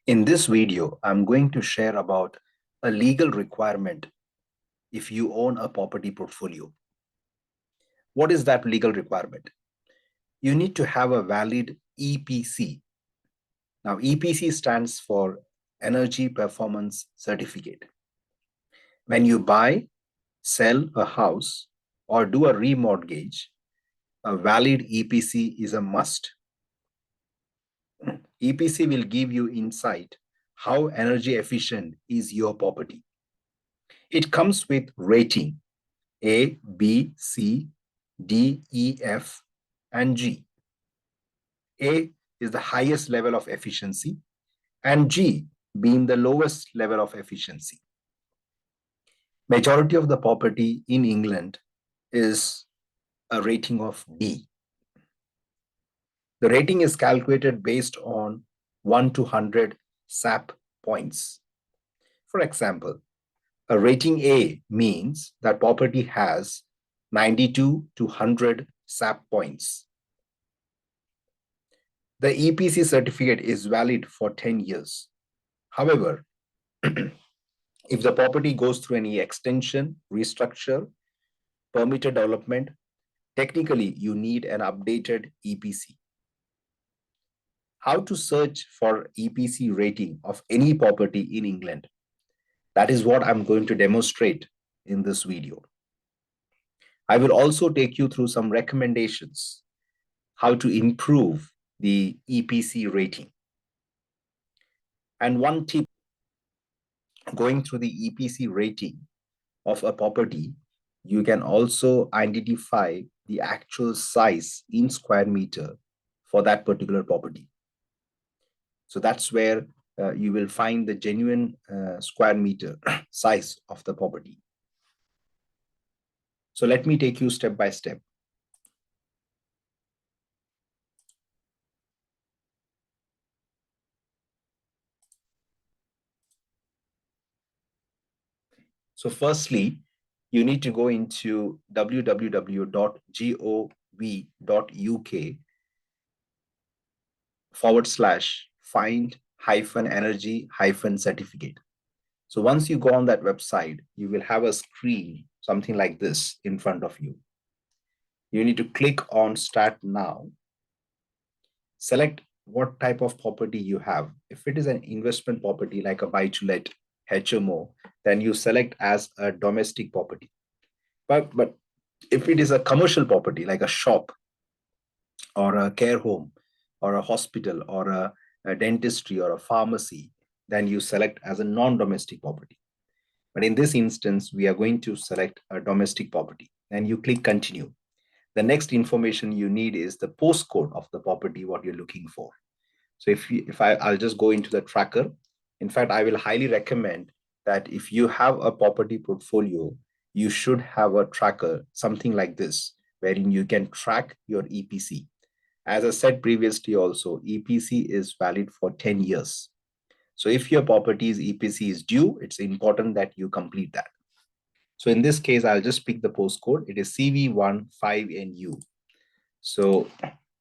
In this video, I'm going to share about a legal requirement if you own a property portfolio. What is that legal requirement? You need to have a valid EPC. Now, EPC stands for Energy Performance Certificate. When you buy, sell a house, or do a remortgage, a valid EPC is a must. EPC will give you insight how energy efficient is your property. It comes with rating A, B, C, D, E, F, and G. A is the highest level of efficiency, and G being the lowest level of efficiency. Majority of the property in England is a rating of D. The rating is calculated based on 1 to 100 SAP points. For example, a rating A means that property has 92 to 100 SAP points. The EPC certificate is valid for 10 years. However, if the property goes through any extension, restructure, permitted development, technically you need an updated EPC. How to search for EPC rating of any property in England? That is what I'm going to demonstrate in this video. I will also take you through some recommendations how to improve the EPC rating. And one tip, going through the EPC rating of a property, you can also identify the actual size in square meter for that particular property. So that's where you will find the genuine square meter size of the property. So let me take you step by step. So firstly, you need to go into www.gov.uk/find-energy-certificate. So once you go on that website, you will have a screen, something like this in front of you. You need to click on Start Now. Select what type of property you have. If it is an investment property like a buy-to-let, HMO, then you select as a domestic property. But if it is a commercial property like a shop or a care home or a hospital or a dentistry or a pharmacy, then you select as a non-domestic property. But in this instance, we are going to select a domestic property and you click continue. The next information you need is the postcode of the property, what you're looking for. So I'll just go into the tracker. In fact, I will highly recommend that if you have a property portfolio, you should have a tracker, something like this, wherein you can track your EPC. As I said previously also, EPC is valid for 10 years. So if your property's EPC is due, it's important that you complete that. So in this case, I'll just pick the postcode. It is CV15NU. So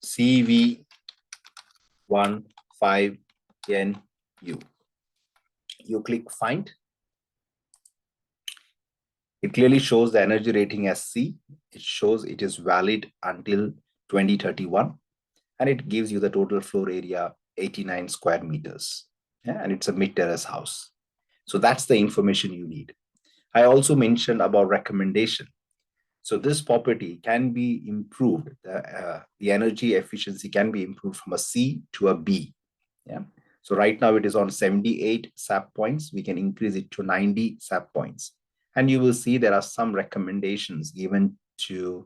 CV15NU. You click find. It clearly shows the energy rating as C. It shows it is valid until 2031. And it gives you the total floor area, 89 square meters. Yeah, and it's a mid-terrace house. So that's the information you need. I also mentioned about recommendation. So this property can be improved. The energy efficiency can be improved from a C to a B. Yeah. So right now it is on 78 SAP points. We can increase it to 90 SAP points. And you will see there are some recommendations given to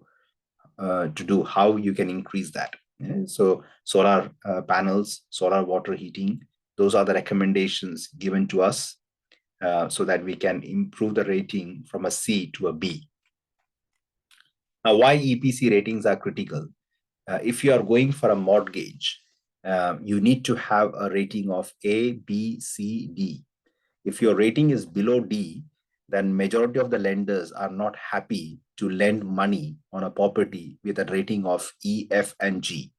do how you can increase that. Yeah. So solar panels, solar water heating, those are the recommendations given to us so that we can improve the rating from a C to a B. Now, why EPC ratings are critical? If you are going for a mortgage, you need to have a rating of A, B, C, D. If your rating is below D, then majority of the lenders are not happy to lend money on a property with a rating of E, F, and G.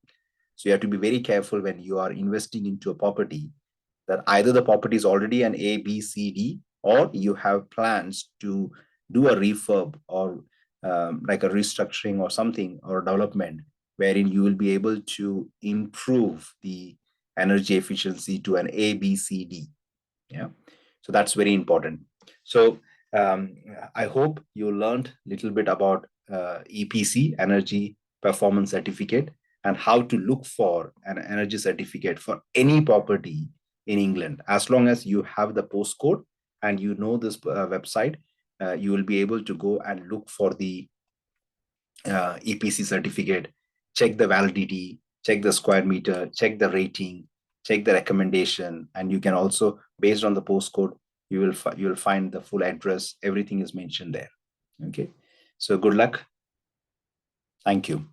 So you have to be very careful when you are investing into a property. that either the property is already an A, B, C, D, or you have plans to do a refurb or like a restructuring or something or development wherein you will be able to improve the energy efficiency to an A, B, C, D. Yeah. So that's very important. So I hope you learned a little bit about EPC, Energy Performance Certificate, and how to look for an energy certificate for any property in England. As long as you have the postcode and you know this website, you will be able to go and look for the EPC certificate, check the validity, check the square meter, check the rating, check the recommendation, and you can also, based on the postcode, you will find the full address. Everything is mentioned there. Okay, so good luck. Thank you.